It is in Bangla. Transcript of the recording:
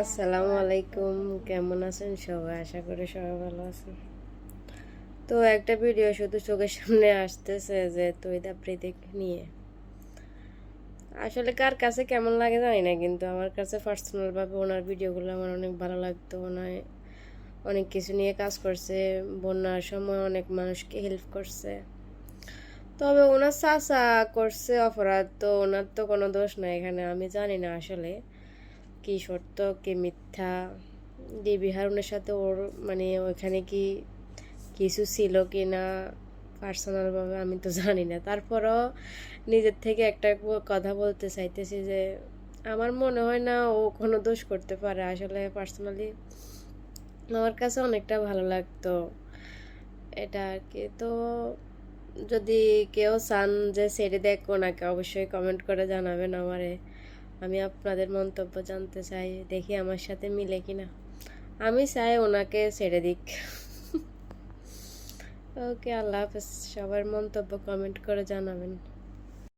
আসসালামু আলাইকুম, কেমন আছেন সবাই? আশা করি সবাই ভালো আছেন। তো একটা ভিডিও শুধু চোখের সামনে আসতেছে যে তৈদ আফ্রিদি নিয়ে। আসলে কার কাছে কেমন লাগে জানি না, কিন্তু আমার কাছে পার্সোনাল ভাবে ওনার ভিডিওগুলো আমার অনেক ভালো লাগতো। ওনার অনেক কিছু নিয়ে কাজ করছে, বন্যার সময় অনেক মানুষকে হেল্প করছে। তবে ওনার চাচা করছে অপরাধ, তো ওনার তো কোনো দোষ নাই এখানে। আমি জানি না আসলে কি সত্য কি মিথ্যা। ডিবি হারুনের সাথে ওর মানে ওইখানে কি কিছু ছিল কি না পার্সোনালভাবে আমি তো জানি না। তারপরও নিজের থেকে একটা কথা বলতে চাইতেছি যে আমার মনে হয় না ও কোনো দোষ করতে পারে। আসলে পার্সোনালি আমার কাছে অনেকটা ভালো লাগতো এটা আর কি। তো যদি কেউ চান যে ছেড়ে দেখ ওনাকে, অবশ্যই কমেন্ট করে জানাবেন আমারে। আমি আপনাদের মন্তব্য জানতে চাই, দেখি আমার সাথে মিলে কিনা। আমি চাই ওনাকে ছেড়ে দিক। ওকে, আল্লাহ হাফেজ। সবার মন্তব্য কমেন্ট করে জানাবেন।